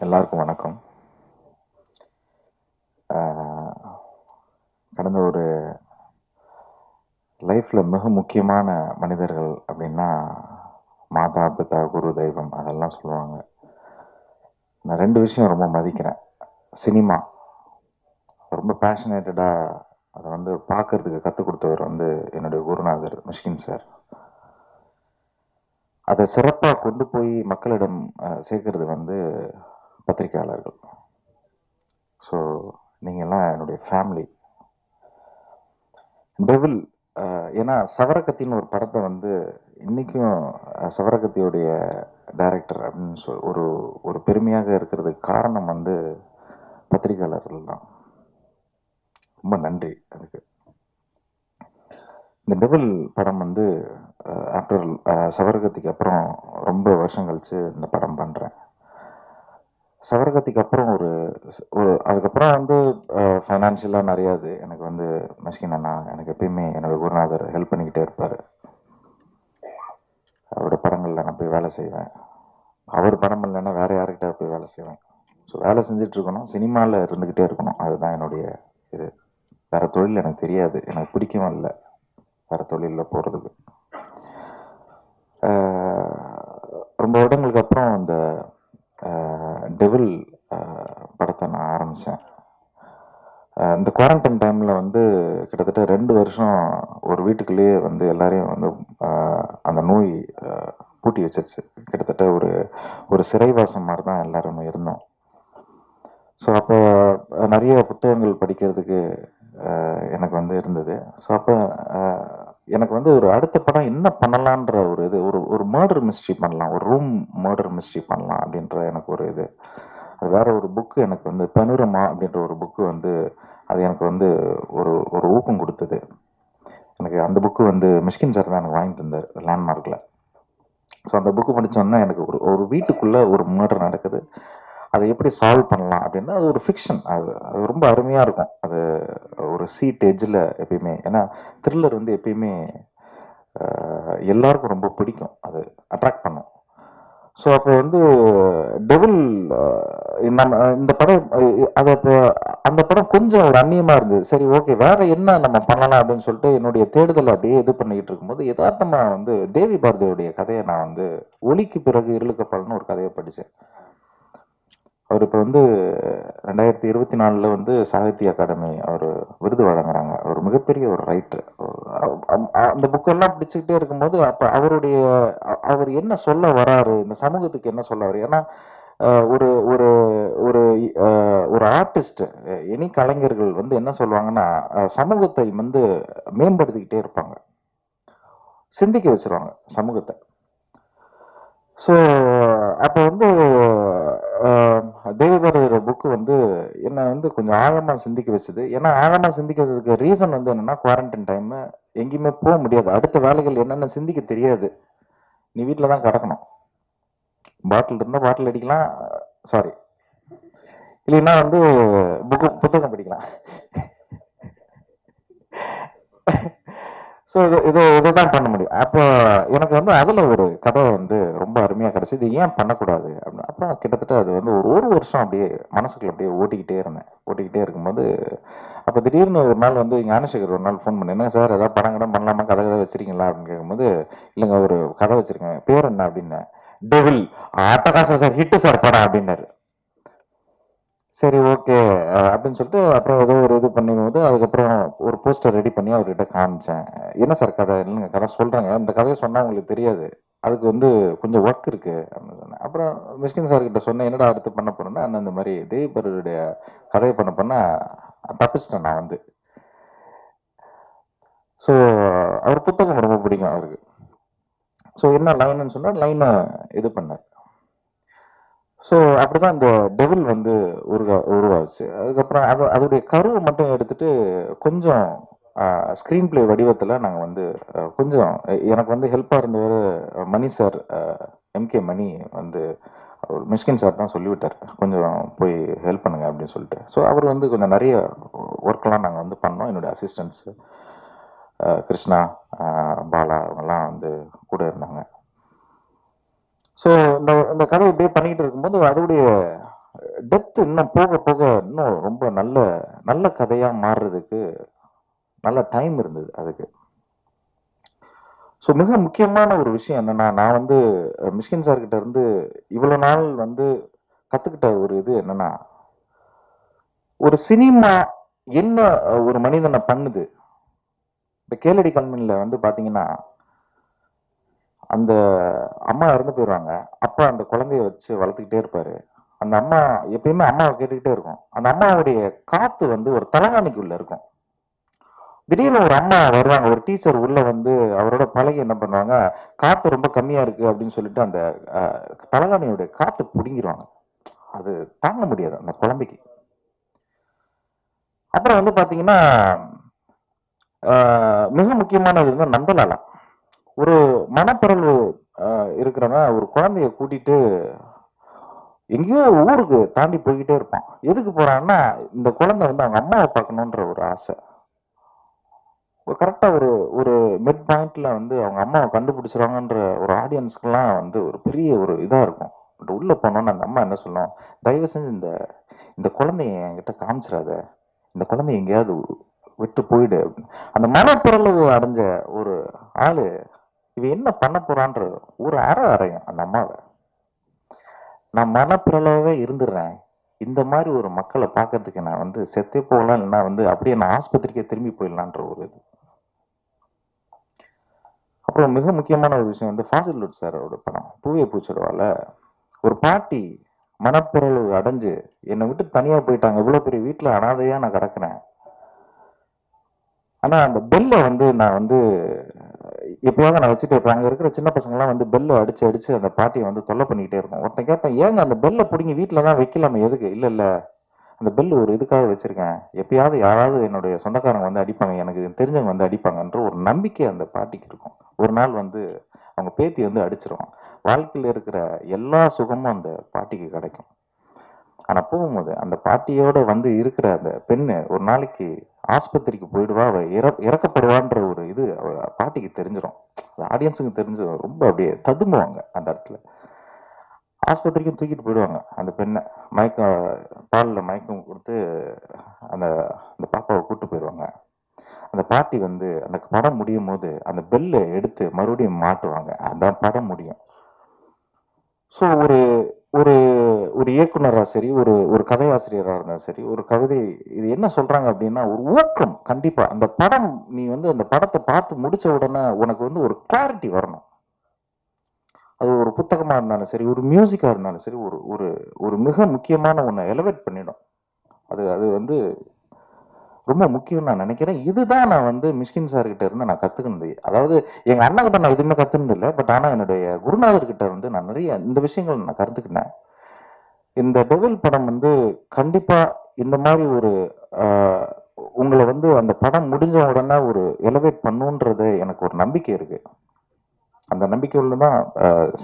எல்லாருக்கும் வணக்கம். ஆஹ் கடந்த ஒரு லைஃப்ல மிக முக்கியமான மனிதர்கள் அப்படின்னா மாதா, பிதா, குரு, தெய்வம் அதெல்லாம் சொல்லுவாங்க. நான் ரெண்டு விஷயம் ரொம்ப மதிக்கிறேன். சினிமா ரொம்ப பேஷனேட்டடாக அதை பார்க்கறதுக்கு கற்றுக் கொடுத்தவர் என்னுடைய குருநாதர் மிஷ்கின் சார். அதை சிறப்பாக கொண்டு போய் மக்களிடம் சேர்க்கறது பத்திரிகையாளர்கள். ஸோ நீங்கள்லாம் என்னுடைய ஃபேமிலி. டெவில் ஏன்னா சவரக்கத்தின்னு ஒரு படத்தை இன்னைக்கும் சவரக்கத்தியோடைய டைரக்டர் அப்படின்னு ஒரு ஒரு பெருமையாக இருக்கிறதுக்கு காரணம் பத்திரிகையாளர்கள் தான். ரொம்ப நன்றி அதுக்கு. இந்த டெவில் படம் ஆஃப்டர் சவரகத்திக்கு அப்புறம் ரொம்ப வருஷம் கழிச்சு இந்த படம் பண்ணுறேன். சவரகத்திக்கு அப்புறம் ஒரு அதுக்கப்புறம் ஃபைனான்ஷியலாக நிறையா எனக்கு மிஷ்கின் அண்ணா எனக்கு எப்பயுமே என்னோட குருநாதர் ஹெல்ப் பண்ணிக்கிட்டே இருப்பார். அவரோட படங்களில் நான் போய் வேலை செய்வேன். அவர் படம் இல்லைன்னா வேறு யார்கிட்ட போய் வேலை செய்வேன். ஸோ வேலை செஞ்சுட்டு இருக்கணும், சினிமாவில் இருந்துக்கிட்டே இருக்கணும். அதுதான் என்னுடைய இது. வேறு தொழில் எனக்கு தெரியாது, எனக்கு பிடிக்கவும் இல்லை வேறு தொழிலில் போகிறதுக்கு. ரொம்ப வருடங்களுக்கு அப்புறம் இந்த டெவில் படத்தை நான் ஆரம்பித்தேன். இந்த குவாரண்டைன் டைமில் கிட்டத்தட்ட 2 வருஷம் ஒரு வீட்டுக்குள்ளேயே எல்லாரையும் அந்த நோய் பூட்டி வச்சிருச்சு. கிட்டத்தட்ட ஒரு ஒரு சிறைவாசம் மாதிரி தான் எல்லாருமே இருந்தோம். ஸோ அப்போ நிறைய புத்தகங்கள் படிக்கிறதுக்கு எனக்கு இருந்தது. ஸோ அப்போ எனக்கு ஒரு அடுத்த படம் என்ன பண்ணலான்ற ஒரு இது, ஒரு மர்டர் மிஸ்ட்ரி பண்ணலாம், ஒரு ரூம் மர்டர் மிஸ்ட்ரி பண்ணலாம் அப்படின்ற எனக்கு ஒரு இது. அது வேற ஒரு புக்கு எனக்கு பனுரமா அப்படின்ற ஒரு புக்கு அது எனக்கு ஒரு ஒரு ஊக்கம் கொடுத்தது. எனக்கு அந்த புக்கு மிஷ்கின் சார் தான் எனக்கு வாங்கி தந்தார் லேண்ட்மார்க்கில். ஸோ அந்த புக்கு படித்தோன்னா எனக்கு ஒரு வீட்டுக்குள்ளே ஒரு மர்டர் நடக்குது, அதை எப்படி சால்வ் பண்ணலாம் அப்படின்னா அது ஒரு ஃபிக்ஷன். அது ரொம்ப அருமையாக இருக்கும். அது ஒரு சீட் எஜ்ஜில் எப்பயுமே, ஏன்னா த்ரில்லர் எப்பயுமே எல்லாருக்கும் ரொம்ப பிடிக்கும், அது அட்ராக்ட் பண்ணும். ஸோ அப்போ டெவில் நம்ம இந்த படம் அதை இப்போ அந்த படம் கொஞ்சம் ஒரு அந்நியமாக இருந்தது. சரி ஓகே வேற என்ன நம்ம பண்ணலாம் அப்படின்னு சொல்லிட்டு என்னுடைய தேடுதல் அப்படியே இது பண்ணிக்கிட்டு இருக்கும்போது யதார்த்தமாக தேவி பாரதியுடைய கதையை நான் ஒளிக்கு பிறகு இருளுக்கப்படன்னு ஒரு கதையை படித்தேன். அவர் இப்போ 2024 சாகித்ய அகாடமி அவர் விருது வழங்குறாங்க. அவர் மிகப்பெரிய ஒரு ரைட்டர். அந்த புக்கெல்லாம் பிடிச்சிக்கிட்டே இருக்கும்போது அப்போ அவர் என்ன சொல்ல வராரு, இந்த சமூகத்துக்கு என்ன சொல்ல வர்றாரு. ஏன்னா ஒரு ஒரு ஒரு ஒரு ஆர்டிஸ்ட், எனி கலைஞர்கள் என்ன சொல்லுவாங்கன்னா சமூகத்தை மேம்படுத்திக்கிட்டே இருப்பாங்க, சிந்திக்க வச்சிருவாங்க சமூகத்தை. ஸோ அப்போ தேவபாரதியோட புக்கு என்னை கொஞ்சம் ஆழமாக சிந்திக்க வச்சுது. ஏன்னா ஆழமாக சிந்திக்க வச்சதுக்கு ரீசன் என்னென்னா குவாரண்டைன் டைமு, எங்கேயுமே போக முடியாது, அடுத்த வேலைகள் என்னென்ன சிந்திக்க தெரியாது, நீ வீட்டில் தான் கிடக்கணும். பாட்டில் இருந்தால் பாட்டில் அடிக்கலாம், சாரி இல்லைன்னா புத்தகம் படிக்கலாம். ஸோ இதை தான் பண்ண முடியும். அப்போ எனக்கு அதில் ஒரு கதை ரொம்ப அருமையாக கிடச்சி, இது ஏன் பண்ணக்கூடாது அப்படின்னு. அப்புறம் கிட்டத்தட்ட அது ஒரு வருஷம் அப்படியே மனசுக்குள்ள அப்படியே ஓட்டிக்கிட்டே இருக்கும்போது அப்போ திடீர்னு ஒரு நாள் ஞானசேகர் ஒரு நாள் ஃபோன் பண்ணி, என்ன சார் ஏதாவது படம் கடம் பண்ணலாமா, கதை வச்சிருக்கீங்களா அப்படின்னு கேட்கும்போது, இல்லைங்க ஒரு கதை வச்சிருக்கேன், பேர் என்ன அப்படின்னு. டெவில். அட்டகாசம் சார், ஹிட்டு சார் படம் அப்படின்னாரு. சரி ஓகே அப்படின்னு சொல்லிட்டு அப்புறம் ஏதோ ஒரு இது பண்ணும்போது அதுக்கப்புறம் ஒரு போஸ்டர் ரெடி பண்ணி அவர்கிட்ட காமிச்சேன். என்ன சார் கதை, இல்லைங்க கதை சொல்கிறேங்க, இந்த கதையை சொன்னால் உங்களுக்கு தெரியாது, அதுக்கு கொஞ்சம் ஒர்க் இருக்குது அப்படின்னு சொன்னேன். அப்புறம் மிஷ்கின் சார்கிட்ட சொன்னேன், என்னடா அடுத்து பண்ண போகிறேன்னா, அந்த மாதிரி தேவிபருடைய கதையை பண்ண தப்பிச்சிட்டேன் நான் ஸோ அவர் புத்தகம் ரொம்ப பிடிக்கும் அவருக்கு. ஸோ என்ன லைன்னு சொன்னால் லைனை இது பண்ணார். ஸோ அப்படிதான் இந்த டெவில் உருவாச்சு. அதுக்கப்புறம் அதோடைய கருவை மட்டும் எடுத்துட்டு கொஞ்சம் ஸ்க்ரீன் பிளே வடிவத்தில் நாங்கள் கொஞ்சம் எனக்கு ஹெல்ப்பாக இருந்தவர் மணி சார், எம்கே மணி மிஷ்கின் சார் தான் சொல்லிவிட்டார், கொஞ்சம் போய் ஹெல்ப் பண்ணுங்க அப்படின்னு சொல்லிட்டு. ஸோ அவர் கொஞ்சம் நிறைய ஒர்க்லாம் நாங்கள் பண்ணோம். என்னுடைய அசிஸ்டன்ட்ஸு கிருஷ்ணா, பாலா அவங்கெல்லாம் கூட இருந்தாங்க. ஸோ இந்த கதை இப்படியே பண்ணிக்கிட்டு இருக்கும்போது அதோடைய டெத் இன்னும் போக போக இன்னும் ரொம்ப நல்ல நல்ல கதையாக மாறுறதுக்கு நல்ல டைம் இருந்தது அதுக்கு. ஸோ மிக முக்கியமான ஒரு விஷயம் என்னன்னா, நான் வந்து மிஷ்கின் சார்கிட்ட இருந்து இவ்வளோ நாள் வந்து கற்றுக்கிட்ட ஒரு இது என்னன்னா, ஒரு சினிமா என்ன ஒரு மனிதனை பண்ணுது. இப்போ கேளடி கண்மணியில் வந்து பார்த்தீங்கன்னா, அந்த அம்மா இறந்து போயிடுவாங்க. அப்பா அந்த குழந்தைய வச்சு வளர்த்துக்கிட்டே இருப்பாரு. அந்த அம்மா எப்பயுமே அம்மாவை கேட்டுக்கிட்டே இருக்கும். அந்த அம்மாவுடைய காத்து வந்து ஒரு தலகாணிக்குள்ள இருக்கும். திடீர்னு ஒரு அம்மா வருவாங்க, ஒரு டீச்சர் உள்ள வந்து அவரோட பழகி என்ன பண்ணுவாங்க, காத்து ரொம்ப கம்மியா இருக்கு அப்படின்னு சொல்லிட்டு அந்த தலகாணியோட காத்து பிடுங்கிடுவாங்க. அது தாங்க முடியாது அந்த குழந்தைக்கு. அப்புறம் வந்து பாத்தீங்கன்னா மிக முக்கியமானது வந்து நந்தலாலா. ஒரு மனப்பிறழ்வு இருக்கிறவன் ஒரு குழந்தைய கூட்டிட்டு எங்கேயோ ஊருக்கு தாண்டி போய்கிட்டே இருப்பான். எதுக்கு போறான்னா, இந்த குழந்தை வந்து அவங்க அம்மாவை பார்க்கணுன்ற ஒரு ஆசை. கரெக்டா ஒரு ஒரு மிட் பாயிண்ட்ல வந்து அவங்க அம்மாவை கண்டுபிடிச்சிருவாங்கன்ற ஒரு ஆடியன்ஸ்க்குலாம் வந்து ஒரு பெரிய ஒரு இதா இருக்கும். பட் உள்ள போனோன்னு அந்த அம்மா என்ன சொல்லும், தயவு செஞ்சு இந்த இந்த குழந்தைய என்கிட்ட காமிச்சிடாத, இந்த குழந்தைய எங்கேயாவது விட்டு போயிடு அப்படின்னு. அந்த மனப்பிறளவு அடைஞ்ச ஒரு ஆளு இவ என்ன பண்ண போறான்ற ஒரு அறையும் அந்த அம்மாவை. நான் மனப்பிறளவே இருந்துடுறேன், இந்த மாதிரி ஒரு மக்களை பார்க்கறதுக்கு நான் வந்து செத்தே போகலாம், இல்லைன்னா வந்து அப்படியே நான் ஆஸ்பத்திரிக்கே திரும்பி போயிடலான்ற ஒரு இது. அப்புறம் மிக முக்கியமான ஒரு விஷயம் வந்து ஃபாசில் சாரோட படம் பூவே பூச்சிடுவால, ஒரு பாட்டி மனப்பிறகு அடைஞ்சு என்னை விட்டு தனியா போயிட்டாங்க, இவ்வளவு பெரிய வீட்டுல அனாதையா நான் கிடக்குறேன். ஆனா அந்த பெல்லை வந்து நான் வந்து எப்பயாவது நான் வச்சுட்டு இருப்பேன். அங்க இருக்கிற சின்ன பசங்கள்லாம் வந்து பெல்லை அடிச்சு அடிச்சு அந்த பாட்டியை வந்து தொல்லை பண்ணிக்கிட்டே இருக்கும். ஒருத்தன் கேட்பேன், ஏங்க அந்த பெல்லை பிடிங்கி வீட்டில தான் வைக்கலாமே, எதுக்கு? இல்ல இல்ல, அந்த பெல் ஒரு இதுக்காக வச்சிருக்கேன், எப்பயாவது யாராவது என்னுடைய சொந்தக்காரங்க வந்து அடிப்பாங்க, எனக்கு தெரிஞ்சவங்க வந்து அடிப்பாங்கன்ற ஒரு நம்பிக்கை அந்த பாட்டிக்கு இருக்கும். ஒரு நாள் வந்து அவங்க பேத்தி வந்து அடிச்சிருவான். வாழ்க்கையில் இருக்கிற எல்லா சுகமும் அந்த பாட்டிக்கு கிடைக்கும். ஆனா போகும்போது அந்த பாட்டியோட வந்து இருக்கிற அந்த பெண்ணு ஒரு நாளைக்கு ஆஸ்பத்திரிக்கு போயிடுவா, அவ இறக்கப்படுவான்ற ஒரு இது அவ பாட்டிக்கு தெரிஞ்சிடும், ஆடியன்ஸுக்கு தெரிஞ்சு ரொம்ப அப்படியே ததும்புவாங்க அந்த இடத்துல. ஆஸ்பத்திரிக்கும் தூக்கிட்டு போயிடுவாங்க அந்த பெண்ணை, மயக்கம் பாலில் மயக்கம் கொடுத்து அந்த அந்த பாப்பாவை கூப்பிட்டு போயிடுவாங்க. அந்த பாட்டி வந்து அந்த படம் முடியும் போது அந்த பெல்லை எடுத்து மறுபடியும் மாட்டுவாங்க, அந்த படம் முடியும். ஸோ ஒரு ஒரு ஒரு இயக்குனராக சரி, ஒரு ஒரு கதையாசிரியராக இருந்தாலும் சரி, ஒரு கவிதை இது என்ன சொல்றாங்க அப்படின்னா, ஒரு ஊக்கம். கண்டிப்பா அந்த படம் நீ வந்து அந்த படத்தை பார்த்து முடிச்ச உடனே உனக்கு வந்து ஒரு கிளாரிட்டி வரணும். அது ஒரு புத்தகமா இருந்தாலும் சரி, ஒரு மியூசிக்கா இருந்தாலும் சரி, ஒரு ஒரு ஒரு மிக முக்கியமான ஒன்றை எலிவேட் பண்ணிடும். அது அது வந்து ரொம்ப முக்கியம் நான் நினைக்கிறேன். இதுதான் நான் வந்து மிஷ்கின் சார் கிட்ட இருந்து நான் கத்துக்கினது. அதாவது எங்க அண்ணன் கிட்ட நான் எதுவுமே கத்துனது இல்லை, பட் ஆனா என்னுடைய குருநாதர் கிட்ட வந்து நான் நிறைய இந்த விஷயங்கள் நான் கருத்துக்கினேன். இந்த டெவில் படம் வந்து கண்டிப்பா இந்த மாதிரி ஒரு உங்களை வந்து அந்த படம் முடிஞ்ச உடனே ஒரு எலிவேட் பண்ணுன்றது எனக்கு ஒரு நம்பிக்கை இருக்கு. அந்த நம்பிக்கை உள்ளதான்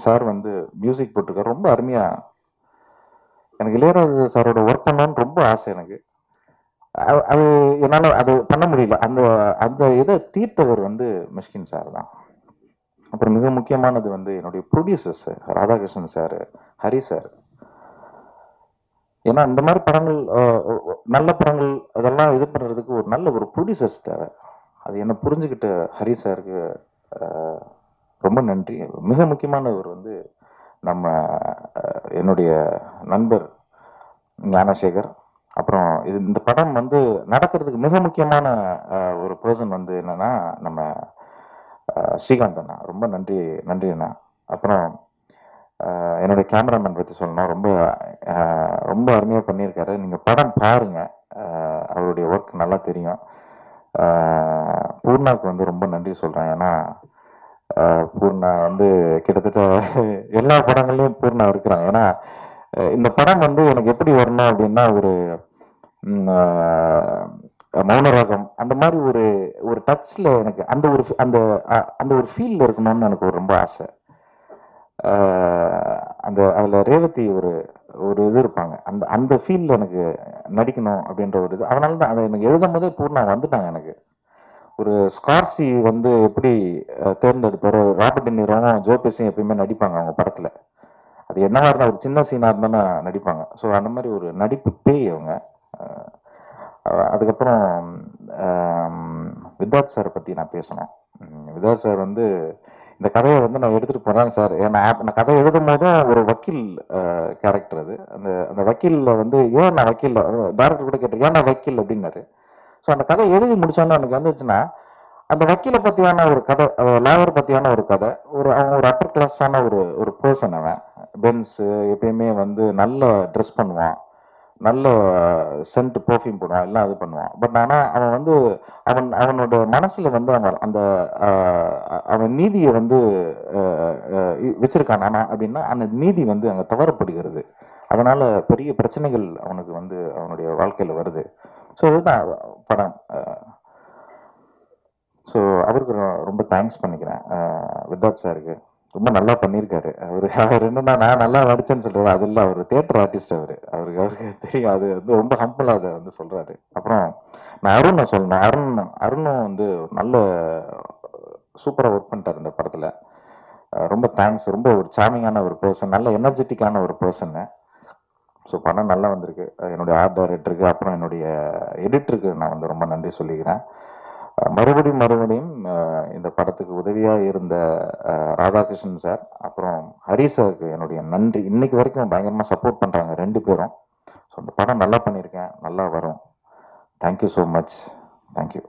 சார் வந்து மியூசிக் போட்டிருக்காரு, ரொம்ப அருமையா. எனக்கு இளையராஜா சாரோட ஒர்க் பண்ணணும்னு ரொம்ப ஆசை எனக்கு. அது என்னால அது பண்ண முடியல. அந்த அந்த இதை தீர்த்தவர் வந்து மிஷ்கின் சார் தான். அப்புறம் மிக முக்கியமானது வந்து என்னுடைய producers Radhakrishnan sir, Hari sir. ஏன்னா இந்த மாதிரி படங்கள் நல்ல படங்கள் அதெல்லாம் இது பண்றதுக்கு ஒரு நல்ல ஒரு ப்ரொடியூசர்ஸ் தேவை. அது என்ன புரிஞ்சுக்கிட்ட ஹரி சாருக்கு ரொம்ப நன்றி. மிக முக்கியமானவர் வந்து நம்ம என்னுடைய நண்பர் ஞானசேகர். அப்புறம் இது இந்த படம் வந்து நடக்கிறதுக்கு மிக முக்கியமான ஒரு பர்சன் வந்து என்னன்னா நம்ம ஸ்ரீகாந்த் அண்ணா. ரொம்ப நன்றி நன்றி அண்ணா. அப்புறம் என்னுடைய கேமராமேன் பற்றி சொல்லணும், ரொம்ப ரொம்ப அருமையாக பண்ணியிருக்காரு. நீங்கள் படம் பாருங்க, அவருடைய ஒர்க் நல்லா தெரியும். பூர்ணாவுக்கு வந்து ரொம்ப நன்றி சொல்கிறேன். ஏன்னா பூர்ணா வந்து கிட்டத்தட்ட எல்லா படங்கள்லையும் பூர்ணா இருக்கிறாங்க. ஏன்னா இந்த படம் வந்து எனக்கு எப்படி வரணும் அப்படின்னா, ஒரு மௌனராகம் அந்த மாதிரி ஒரு ஒரு டச்சில் எனக்கு அந்த ஒரு அந்த அந்த ஒரு ஃபீல்டில் இருக்கணும்னு எனக்கு ஒரு ரொம்ப ஆசை. அந்த அதில் ரேவதி ஒரு ஒரு இது இருப்பாங்க, அந்த அந்த ஃபீல்டில் எனக்கு நடிக்கணும் அப்படின்ற ஒரு இது. அதனால தான் அதை எனக்கு எழுதும் போதே பூர்ணா வந்துட்டாங்க. எனக்கு ஒரு ஸ்கார்சி வந்து எப்படி தேர்ந்தெடுப்பார், ராபர்ட் டினிரோவும் ஜோ பெஸும் எப்பயுமே நடிப்பாங்க அவங்க படத்தில். அது என்னவா இருந்தால் ஒரு சின்ன சீனாக இருந்தாலும் நடிப்பாங்க. ஸோ அந்த மாதிரி ஒரு நடிப்பு பேய் அவங்க. அதுக்கப்புறம் வித்தார்த் சாரை பற்றி நான் பேசணும். வித்தார்த் சார் வந்து இந்த கதையை வந்து நான் எடுத்துகிட்டு போனேன் சார். நான் கதை எழுதும் போதும் ஒரு வக்கீல் கேரக்டர் அது. அந்த அந்த வக்கீலில் வந்து ஏன் நான் வக்கீல் டேரக்டர் கூட கேட்டேன், ஏன் நான் வக்கீல் அப்படின்னாரு. ஸோ அந்த கதை எழுதி முடிச்சோன்னு எனக்கு வந்துச்சுன்னா, அந்த வக்கீலை பற்றியான ஒரு கதை, லாயர் பற்றியான ஒரு கதை, அவன் ஒரு அப்பர் கிளாஸான ஒரு பர்சன். அவன் பென்ஸு எப்பயுமே வந்து நல்ல ட்ரெஸ் பண்ணுவான், நல்ல சென்ட் பர்ஃப்யூம் போடுவான், எல்லாம் இது பண்ணுவான். பட் ஆனால் அவன் வந்து அவனோட மனசில் வந்து அவன் நீதியை வந்து வச்சிருக்கான். ஆனால் அப்படின்னா அந்த நீதி வந்து அங்கே தவறப்படுகிறது. அதனால பெரிய பிரச்சனைகள் அவனுக்கு வந்து அவனுடைய வாழ்க்கையில் வருது. ஸோ இதுதான் படம். ஸோ அவருக்கு ரொம்ப தேங்க்ஸ் பண்ணிக்கிறேன், வித்தார்த் சாருக்கு. ரொம்ப நல்லா பண்ணியிருக்காரு. அவர் என்னன்னா, நான் நல்லா நடிச்சேன்னு சொல்றாரு, அது இல்லை, அவர் தியேட்டர் ஆர்டிஸ்ட். அவருக்கு தெரியும். அது வந்து ரொம்ப ஹம்பிளாக அதை வந்து சொல்றாரு. அப்புறம் நான் அருணை சொல்லணும். அருணும் வந்து நல்ல சூப்பராக ஒர்க் பண்ணிட்டார் இந்த படத்தில். ரொம்ப தேங்க்ஸ். ரொம்ப ஒரு சாமிங்கான ஒரு பர்சன், நல்ல எனர்ஜெட்டிக்கான ஒரு பர்சன்னு. ஸோ படம் நல்லா வந்திருக்கு. என்னுடைய ஆர்ட் டைரக்டருக்கு, அப்புறம் என்னுடைய எடிட்டருக்கு நான் வந்து ரொம்ப நன்றி சொல்லிக்கிறேன். மறுபடியும் இந்த படத்துக்கு உதவியாக இருந்த ராதாகிருஷ்ணன் சார், அப்புறம் ஹரி சாருக்கு என்னுடைய நன்றி. இன்னைக்கு வரைக்கும் பயங்கரமாக சப்போர்ட் பண்ணுறாங்க 2 பேரும். ஸோ இந்த படம் நல்லா பண்ணியிருக்கேன், நல்லா வரும். Thank you so much. தேங்க்யூ.